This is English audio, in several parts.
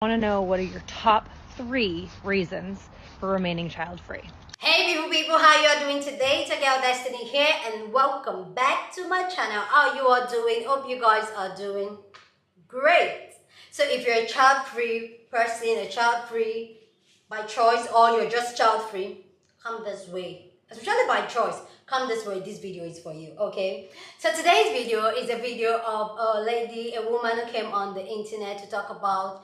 I want to know, what are your top 3 reasons for remaining child-free? Hey beautiful people, how you are doing today? It's Girl Destiny here and welcome back to my channel. How you are doing? Hope you guys are doing great. So if you're a child-free person, a child-free by choice, or you're just child-free, come this way. Especially by choice, come this way. This video is for you, okay? So today's video is a video of a woman who came on the internet to talk about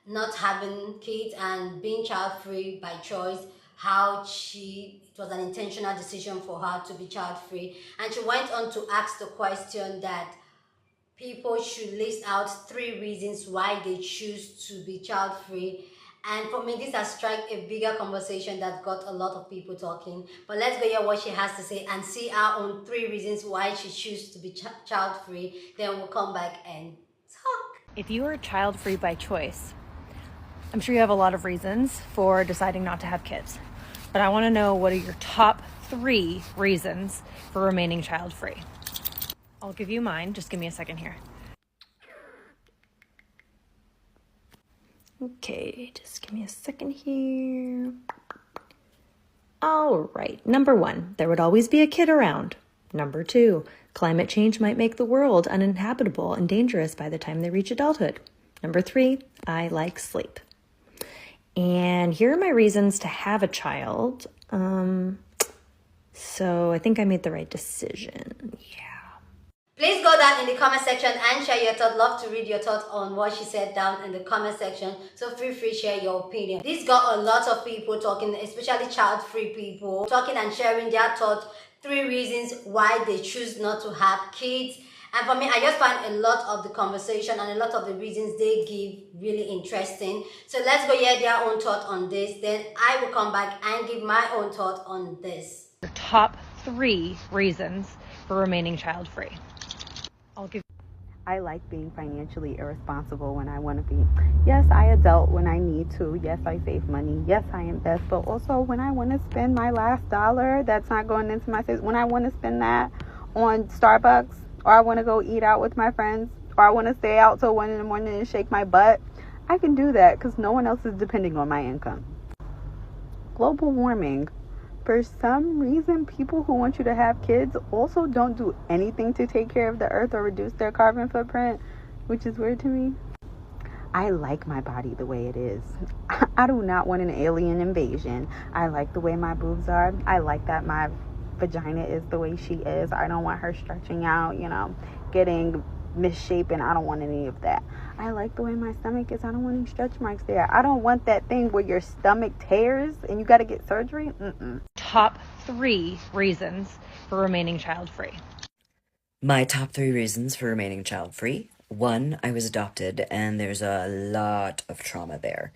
not having kids and being child-free by choice, how it was an intentional decision for her to be child-free. And she went on to ask the question that people should list out 3 reasons why they choose to be child-free. And for me, this has struck a bigger conversation that got a lot of people talking. But let's go hear what she has to say and see our own 3 reasons why she chooses to be child-free. Then we'll come back and talk. If you are child-free by choice, I'm sure you have a lot of reasons for deciding not to have kids. But I want to know, what are your top 3 reasons for remaining child-free? I'll give you mine. Just give me a second here. Okay, just give me a second here. All right. Number 1, there would always be a kid around. Number 2, climate change might make the world uninhabitable and dangerous by the time they reach adulthood. Number 3, I like sleep. And here are my reasons to have a child. So I think I made the right decision. Yeah. Please go down in the comment section and share your thoughts. Love to read your thoughts on what she said down in the comment section. So feel free to share your opinion. This got a lot of people talking, especially child-free people, talking and sharing their thoughts. 3 reasons why they choose not to have kids. And for me, I just find a lot of the conversation and a lot of the reasons they give really interesting. So let's go hear their own thought on this. Then I will come back and give my own thought on this. Your top 3 reasons for remaining child-free. I like being financially irresponsible when I want to be. Yes, I adult when I need to. Yes, I save money. Yes, I invest. But also when I want to spend my last dollar that's not going into my savings, when I want to spend that on Starbucks, or I want to go eat out with my friends, or I want to stay out till 1 in the morning and shake my butt, I can do that because no one else is depending on my income. Global warming. For some reason, people who want you to have kids also don't do anything to take care of the earth or reduce their carbon footprint, which is weird to me. I like my body the way it is. I do not want an alien invasion. I like the way my boobs are. I like that my vagina is the way she is. I don't want her stretching out, getting misshapen. I don't want any of that. I like the way my stomach is. I don't want any stretch marks there. I don't want that thing where your stomach tears and you got to get surgery. Top 3 reasons for remaining child-free. My top 3 reasons for remaining child-free. 1, I was adopted, and there's a lot of trauma there.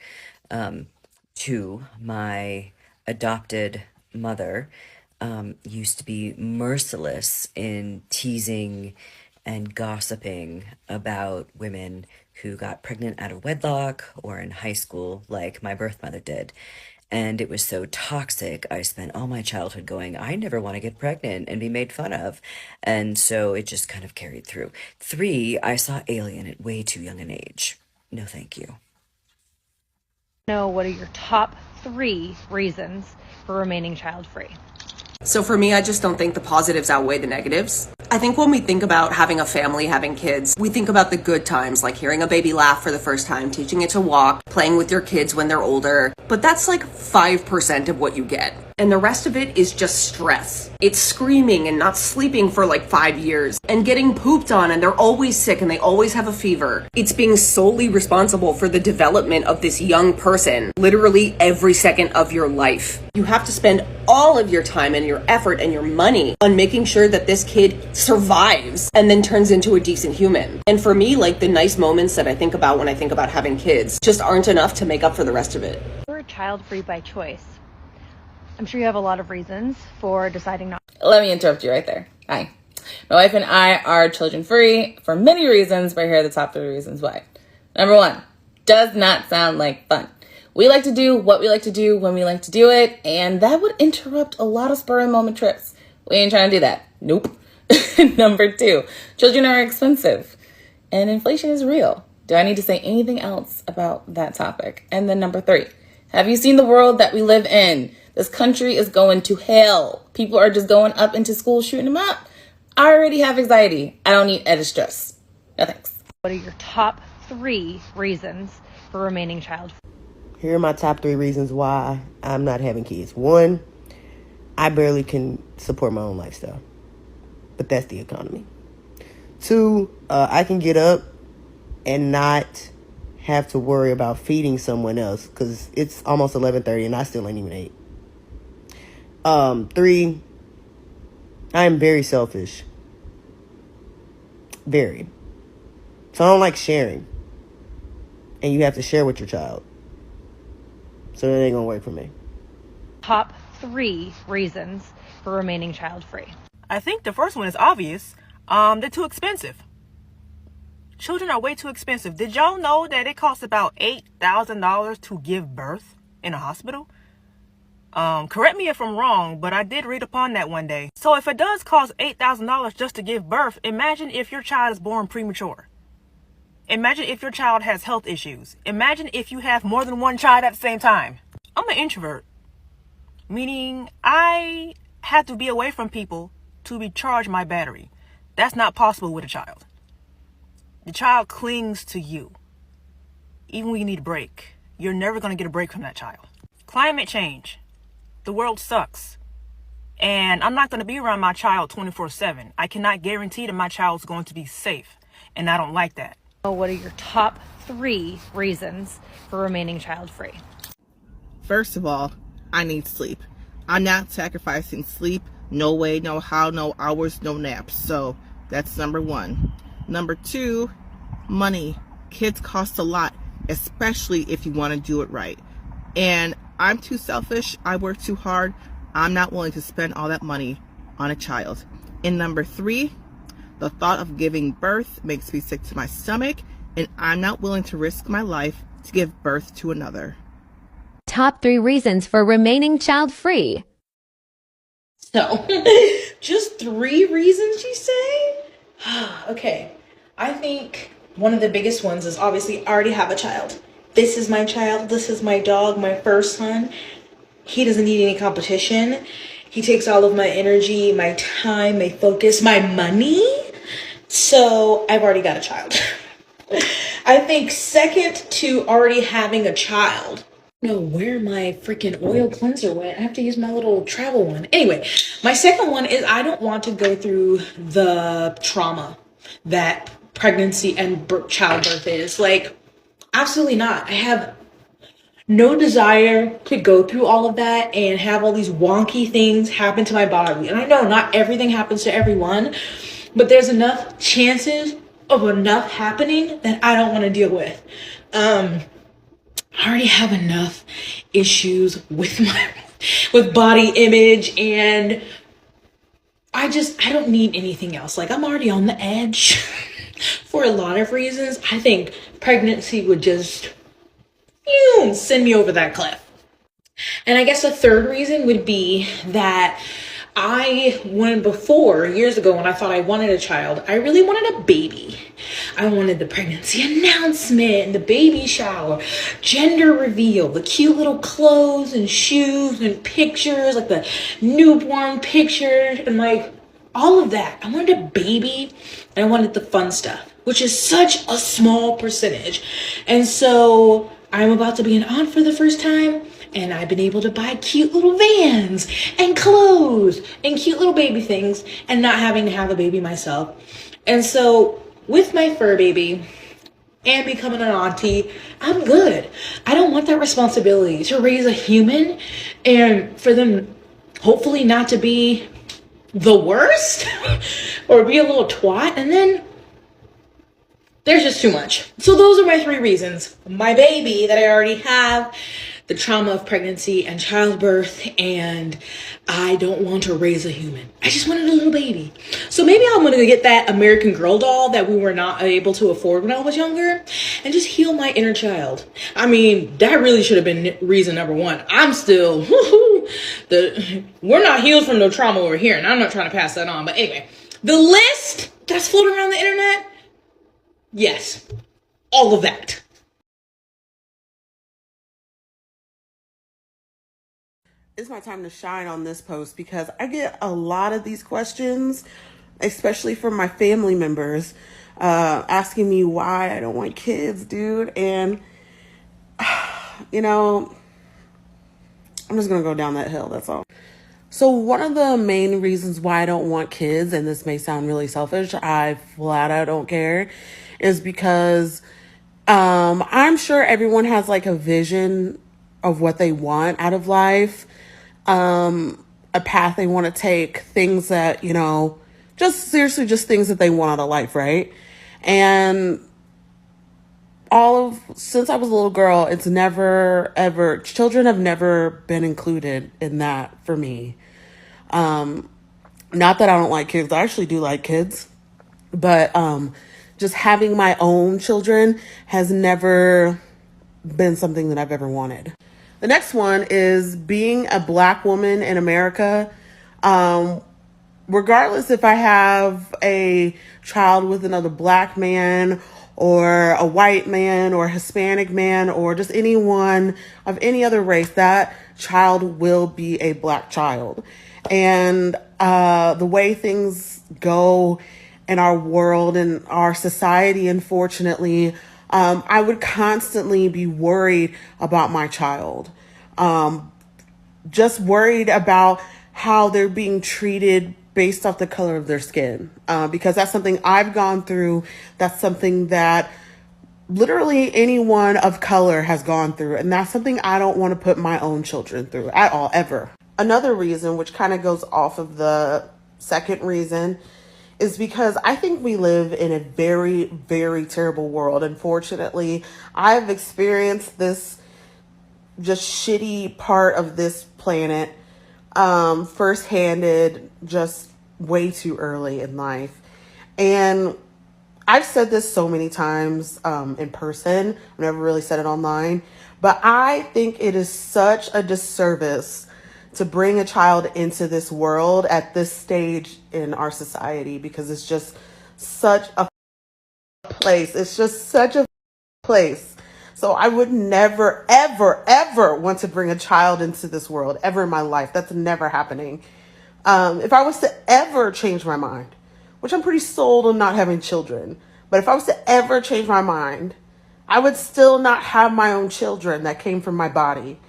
2, my adopted mother used to be merciless in teasing and gossiping about women who got pregnant out of wedlock or in high school, like my birth mother did. And it was so toxic. I spent all my childhood going, I never want to get pregnant and be made fun of. And so it just kind of carried through. 3, I saw Alien at way too young an age. No, thank you. Know, what are your top 3 reasons for remaining child-free? So for me, I just don't think the positives outweigh the negatives. I think when we think about having a family, having kids, we think about the good times, like hearing a baby laugh for the first time, teaching it to walk, playing with your kids when they're older. But that's like 5% of what you get. And the rest of it is just stress. It's screaming and not sleeping for like 5 years and getting pooped on, and they're always sick and they always have a fever. It's being solely responsible for the development of this young person, literally every second of your life. You have to spend all of your time and your effort and your money on making sure that this kid survives and then turns into a decent human. And for me, like, the nice moments that I think about when I think about having kids just aren't enough to make up for the rest of it. You're child-free by choice. I'm sure you have a lot of reasons for deciding not. Let me interrupt you right there. Hi. My wife and I are children-free for many reasons, but here are the top 3 reasons why. Number 1, does not sound like fun. We like to do what we like to do when we like to do it, and that would interrupt a lot of spur-of-the-moment trips. We ain't trying to do that. Nope. Number 2, children are expensive, and inflation is real. Do I need to say anything else about that topic? And then number 3, have you seen the world that we live in? This country is going to hell. People are just going up into school, shooting them up. I already have anxiety. I don't need added stress. No thanks. What are your top 3 reasons for remaining child-free? Here are my top 3 reasons why I'm not having kids. 1, I barely can support my own lifestyle, but that's the economy. 2, I can get up and not have to worry about feeding someone else because it's almost 11:30 and I still ain't even ate. 3, I am very selfish. Very. So I don't like sharing. And you have to share with your child. So it ain't gonna work for me. Top 3 reasons for remaining child-free. I think the first one is obvious. They're too expensive. Children are way too expensive. Did y'all know that it costs about $8,000 to give birth in a hospital? Correct me if I'm wrong, but I did read upon that one day. So if it does cost $8,000 just to give birth, imagine if your child is born premature. Imagine if your child has health issues. Imagine if you have more than one child at the same time. I'm an introvert, meaning I have to be away from people to recharge my battery. That's not possible with a child. The child clings to you. Even when you need a break, you're never going to get a break from that child. Climate change. The world sucks. And I'm not going to be around my child 24/7. I cannot guarantee that my child's going to be safe. And I don't like that. What are your top 3 reasons for remaining child-free? First of all, I need sleep. I'm not sacrificing sleep. No way, no how, no hours, no naps. So that's number 1. Number 2, money. Kids cost a lot, especially if you want to do it right. And I'm too selfish. I work too hard. I'm not willing to spend all that money on a child. And number 3, the thought of giving birth makes me sick to my stomach, and I'm not willing to risk my life to give birth to another. Top 3 reasons for remaining child-free. So, just 3 reasons, you say? Okay, I think one of the biggest ones is obviously I already have a child. This is my child, this is my dog, my first son. He doesn't need any competition. He takes all of my energy, my time, my focus, my money. So I've already got a child. I think second to already having a child. No, where my freaking oil cleanser went. I have to use my little travel one. Anyway, my second one is I don't want to go through the trauma that pregnancy and childbirth is. Like, absolutely not. I have no desire to go through all of that and have all these wonky things happen to my body. And I know not everything happens to everyone, but there's enough chances of enough happening that I don't want to deal with. I already have enough issues with with body image, and I don't need anything else. Like, I'm already on the edge for a lot of reasons. I think pregnancy would just send me over that cliff. And I guess the third reason would be that before, years ago, when I thought I wanted a child, I really wanted a baby. I wanted the pregnancy announcement and the baby shower, gender reveal, the cute little clothes and shoes and pictures, like the newborn pictures and like all of that. I wanted a baby and I wanted the fun stuff, which is such a small percentage. And so I'm about to be an aunt for the first time. And I've been able to buy cute little vans and clothes and cute little baby things and not having to have a baby myself. And so with my fur baby and becoming an auntie, I'm good. I don't want that responsibility to raise a human and for them hopefully not to be the worst or be a little twat. And then there's just too much. So those are my 3 reasons. My baby that I already have, the trauma of pregnancy and childbirth, and I don't want to raise a human. I just wanted a little baby. So maybe I'm going to get that American Girl doll that we were not able to afford when I was younger and just heal my inner child. I mean, that really should have been reason number 1. I'm still, we're not healed from no trauma over here, and I'm not trying to pass that on. But anyway, the list that's floating around the internet, yes. all of that. It's my time to shine on this post because I get a lot of these questions, especially from my family members, asking me why I don't want kids, dude. And, you know, I'm just going to go down that hill. That's all. So one of the main reasons why I don't want kids, and this may sound really selfish, I flat out don't care, is because I'm sure everyone has like a vision of what they want out of life, a path they want to take, things that, you know, just seriously just things that they want out of life, right? And since I was a little girl, it's never ever, children have never been included in that for me. Not that I don't like kids, I actually do like kids, but just having my own children has never been something that I've ever wanted. The next one is being a Black woman in America. Regardless if I have a child with another Black man or a white man or a Hispanic man or just anyone of any other race, that child will be a Black child. And the way things go in our world and our society, unfortunately, I would constantly be worried about my child. Just worried about how they're being treated based off the color of their skin. Because that's something I've gone through. That's something that literally anyone of color has gone through. And that's something I don't want to put my own children through at all, ever. Another reason, which kind of goes off of the second reason, is because I think we live in a very, very terrible world. Unfortunately, I've experienced this just shitty part of this planet first-handed, just way too early in life. And I've said this so many times in person. I've never really said it online. But I think it is such a disservice to bring a child into this world at this stage in our society, because it's just such a place. It's just such a place. So I would never, ever, ever want to bring a child into this world ever in my life. That's never happening. If I was to ever change my mind, which I'm pretty sold on not having children, but if I was to ever change my mind, I would still not have my own children that came from my body.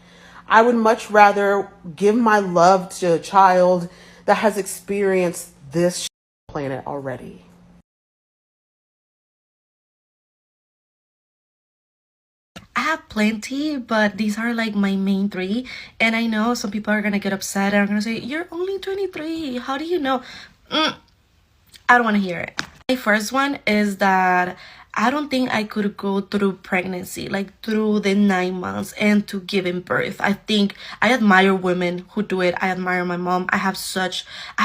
I would much rather give my love to a child that has experienced this planet already. I have plenty, but these are like my main three. And I know some people are gonna get upset and are gonna say, "You're only 23. How do you know?" I don't want to hear it. My first one is that I don't think I could go through pregnancy, like through the 9 months and to giving birth. I think I admire women who do it. I admire my mom. I have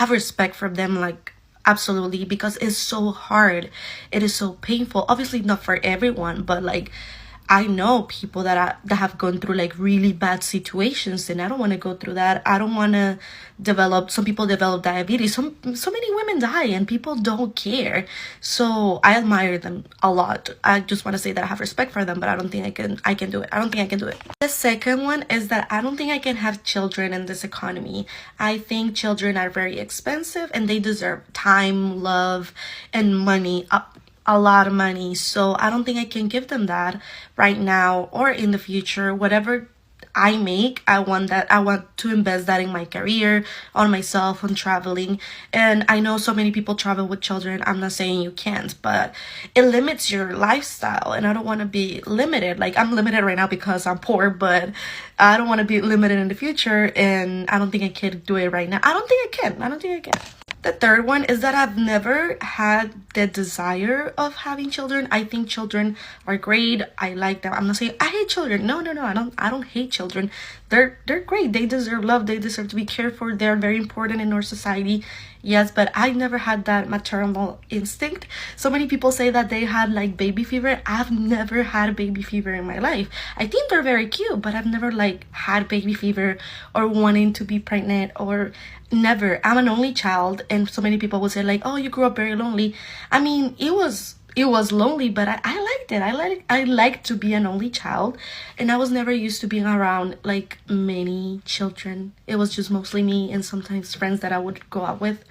respect for them, like absolutely, because it's so hard. It is so painful. Obviously not for everyone, but like I know people that have gone through like really bad situations, and I don't want to go through that. I don't want to some people develop diabetes. So many women die and people don't care. So I admire them a lot. I just want to say that I have respect for them, but I don't think I can do it. I don't think I can do it. The second one is that I don't think I can have children in this economy. I think children are very expensive and they deserve time, love, and money, a lot of money. So I don't think I can give them that right now or in the future. Whatever I make, I want to invest that in my career, on myself, on traveling. And I know so many people travel with children. I'm not saying you can't, but it limits your lifestyle, and I don't want to be limited. Like, I'm limited right now because I'm poor, but I don't want to be limited in the future, and I don't think I can do it right now. I don't think I can. The third one is that I've never had the desire of having children. I think children are great. I like them. I'm not saying I hate children. No. I don't hate children. They're great. They deserve love. They deserve to be cared for. They're very important in our society. Yes, but I never had that maternal instinct. So many people say that they had like baby fever. I've never had baby fever in my life. I think they're very cute, but I've never like had baby fever or wanting to be pregnant, or never. I'm an only child, and so many people will say like, "Oh, you grew up very lonely." I mean, it was it was lonely, but I liked it. I liked to be an only child, and I was never used to being around like many children. It was just mostly me and sometimes friends that I would go out with.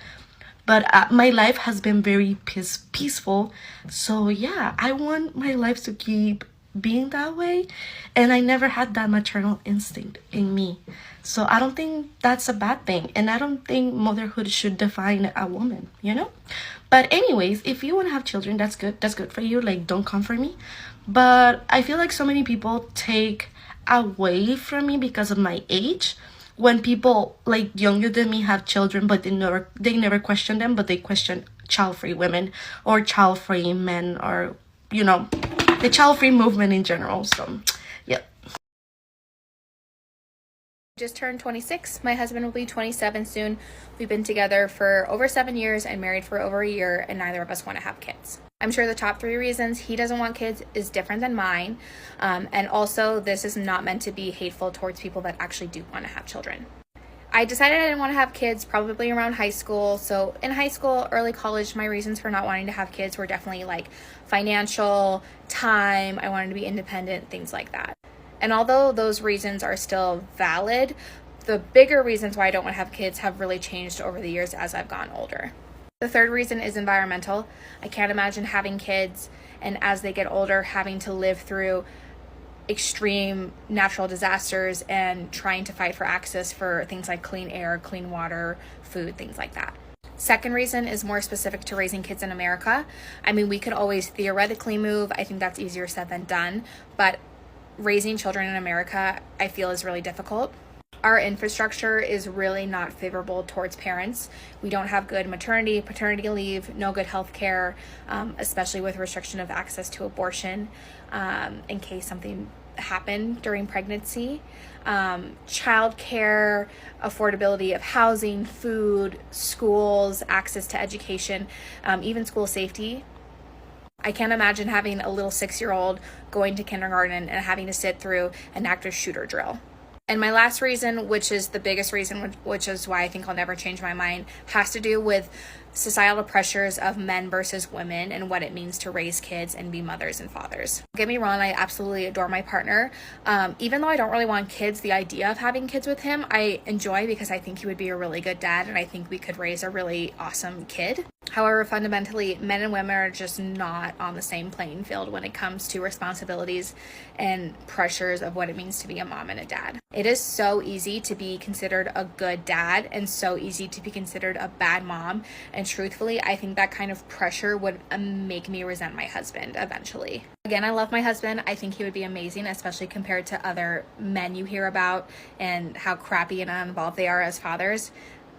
But my life has been very peaceful. So yeah, I want my life to keep being that way. And I never had that maternal instinct in me. So I don't think that's a bad thing. And I don't think motherhood should define a woman, you know? But anyways, if you want to have children, that's good. That's good for you. Like, don't come for me. But I feel like so many people take away from me because of my age, when people like younger than me have children, but they never question them, but they question child-free women or child-free men, or the child-free movement in general. So yeah. Just turned 26. My husband will be 27 soon. We've been together for over 7 years and married for over a year, and neither of us want to have kids. I'm sure the top 3 reasons he doesn't want kids is different than mine. And also, this is not meant to be hateful towards people that actually do want to have children. I decided I didn't want to have kids probably around high school. So in high school, early college, my reasons for not wanting to have kids were definitely like financial, time, I wanted to be independent, things like that. And although those reasons are still valid, the bigger reasons why I don't want to have kids have really changed over the years as I've gotten older. The third reason is environmental. I can't imagine having kids and as they get older having to live through extreme natural disasters and trying to fight for access for things like clean air, clean water, food, things like that. Second reason is more specific to raising kids in America. I mean, we could always theoretically move. I think that's easier said than done, but raising children in America, I feel, is really difficult. Our infrastructure is really not favorable towards parents. We don't have good maternity, paternity leave, no good health care, especially with restriction of access to abortion in case something happened during pregnancy. Child care, affordability of housing, food, schools, access to education, even school safety. I can't imagine having a little 6-year-old going to kindergarten and having to sit through an active shooter drill. And my last reason, which is the biggest reason, which is why I think I'll never change my mind, has to do with societal pressures of men versus women and what it means to raise kids and be mothers and fathers. Don't get me wrong, I absolutely adore my partner. Even though I don't really want kids, the idea of having kids with him, I enjoy because I think he would be a really good dad and I think we could raise a really awesome kid. However, fundamentally, men and women are just not on the same playing field when it comes to responsibilities and pressures of what it means to be a mom and a dad. It is so easy to be considered a good dad and so easy to be considered a bad mom. And truthfully, I think that kind of pressure would make me resent my husband eventually. Again, I love my husband. I think he would be amazing, especially compared to other men you hear about and how crappy and uninvolved they are as fathers.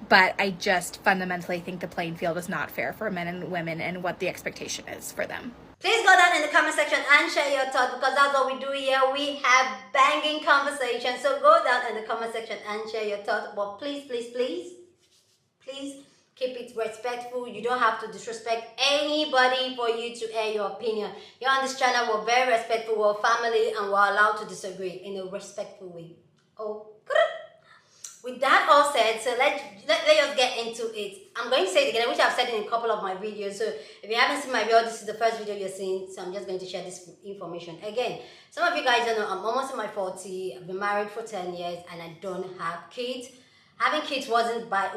But I just fundamentally think the playing field is not fair for men and women and what the expectation is for them. Please go down in the comment section and share your thoughts because that's what we do here. We have banging conversations. So go down in the comment section and share your thoughts. But please, please, please, please keep it respectful. You don't have to disrespect anybody for you to air your opinion. Here on this channel, we're very respectful. We're family and we're allowed to disagree in a respectful way. Oh, with that all said, so let us get into it. I'm going to say it again, which I've said in a couple of my videos. So if you haven't seen my video, this is the first video you're seeing. So I'm just going to share this information. Again, some of you guys don't know, I'm almost in my 40s. I've been married for 10 years and I don't have kids. Having kids wasn't by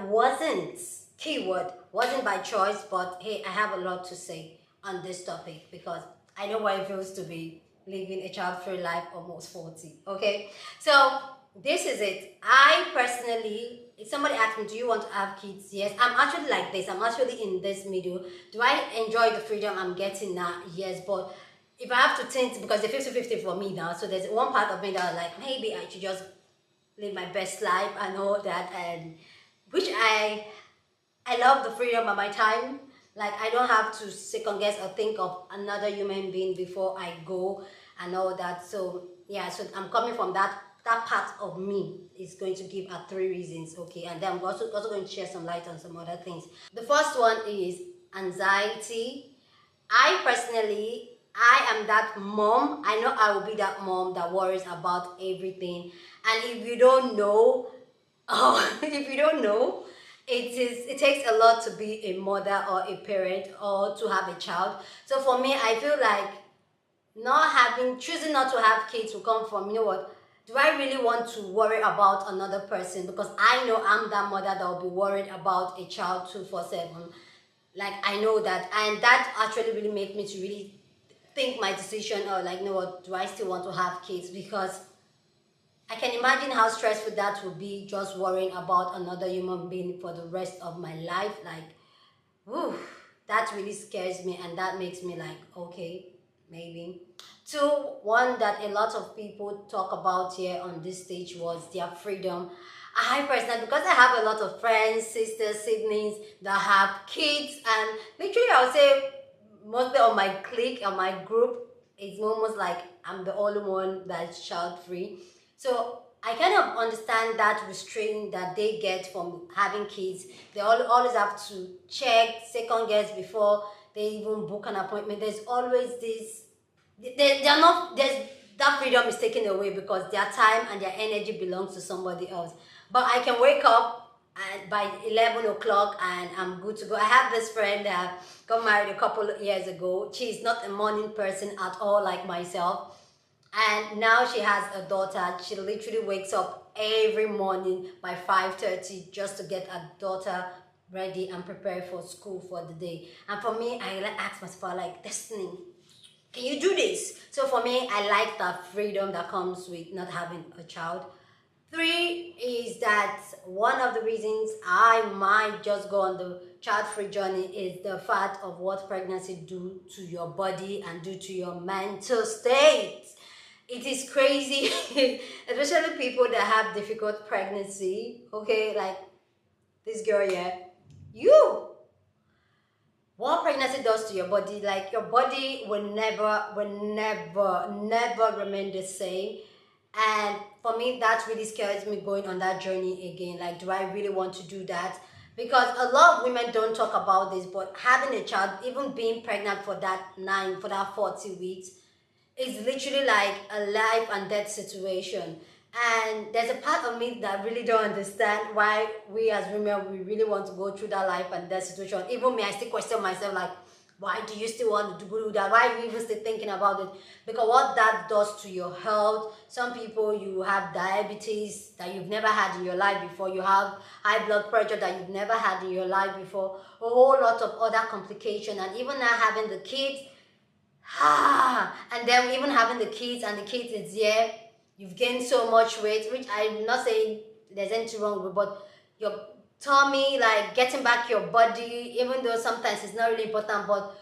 choice, but hey, I have a lot to say on this topic because I know what it feels to be living a child-free life almost 40. Okay, so this is it. I personally, if somebody asked me, do you want to have kids? Yes, I'm actually like this. I'm actually in this middle. Do I enjoy the freedom I'm getting now? Yes, but if I have to think, because it's 50-50 for me now, so there's one part of me that like, maybe I should just live my best life and all that, and which I love the freedom of my time. Like, I don't have to second guess or think of another human being before I go and all that. So yeah, so I'm coming from that part of me is going to give her 3 reasons, okay, and then I'm also going to share some light on some other things. The first one is anxiety. I personally, I am that mom. I know I will be that mom that worries about everything. And if you don't know, it takes a lot to be a mother or a parent or to have a child. So for me, I feel like choosing not to have kids will come from, you know what, do I really want to worry about another person? Because I know I'm that mother that will be worried about a child 24/7. Like, I know that, and that actually really made me to really think my decision, or like, you know what, do I still want to have kids? Because I can imagine how stressful that would be, just worrying about another human being for the rest of my life. Like, whew, that really scares me, and that makes me like, okay, maybe. Two, one that a lot of people talk about here on this stage was their freedom. I personally, because I have a lot of friends, sisters, siblings that have kids, and literally I would say mostly on my clique, on my group, it's almost like I'm the only one that's child free. So I kind of understand that restraint that they get from having kids. They always have to check, second guess before they even book an appointment. There's always this, they're not, there's, that freedom is taken away because their time and their energy belongs to somebody else. But I can wake up and by 11 o'clock and I'm good to go. I have this friend that got married a couple of years ago. She's not a morning person at all like myself. And now she has a daughter. She literally wakes up every morning by 5:30 just to get her daughter ready and prepared for school for the day. And for me, I like ask myself, like, Destiny, can you do this? So for me, I like that freedom that comes with not having a child. Three is that one of the reasons I might just go on the child-free journey is the fact of what pregnancy do to your body and do to your mental state. It is crazy, especially people that have difficult pregnancy. Okay, like this girl here, what pregnancy does to your body, like your body will never remain the same. And for me, that really scares me going on that journey again. Like, do I really want to do that? Because a lot of women don't talk about this, but having a child, even being pregnant for that 40 weeks, is literally like a life and death situation. And there's a part of me that really don't understand why we as women, we really want to go through that life and death situation. Even me, I still question myself, like, why do you still want to do that? Why are you even still thinking about it? Because what that does to your health, some people, you have diabetes that you've never had in your life before. You have high blood pressure that you've never had in your life before. A whole lot of other complications. And even now having the kids, and then even having the kids, and the kids is here, you've gained so much weight, which I'm not saying there's anything wrong with, but your tummy, like getting back your body, even though sometimes it's not really important, but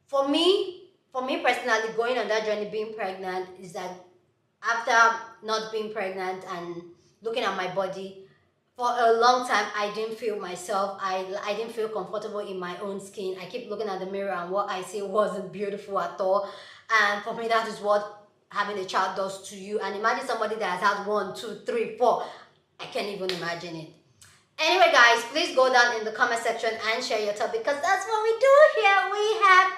for me personally, going on that journey, being pregnant, is that after not being pregnant and looking at my body, for a long time, I didn't feel myself. I didn't feel comfortable in my own skin. I keep looking at the mirror and what I see wasn't beautiful at all. And for me, that is what having a child does to you. And imagine somebody that has had 1, 2, 3, 4. I can't even imagine it. Anyway, guys, please go down in the comment section and share your thoughts, because that's what we do here. We have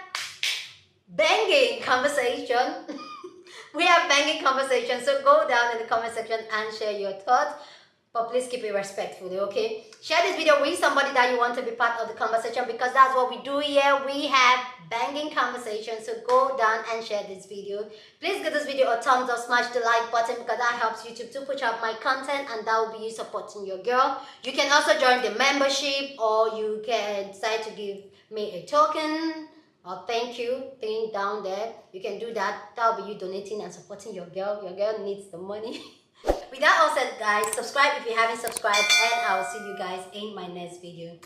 banging conversation. We have banging conversation. So go down in the comment section and share your thoughts. But please keep it respectfully, okay? Share this video with somebody that you want to be part of the conversation, because that's what we do here. We have banging conversations. So go down and share this video. Please give this video a thumbs up, smash the like button, because that helps YouTube to push out my content, and that will be you supporting your girl. You can also join the membership, or you can decide to give me a token or thank you thing down there. You can do that. That will be you donating and supporting your girl. Your girl needs the money. With that all said, guys, subscribe if you haven't subscribed, and I will see you guys in my next video.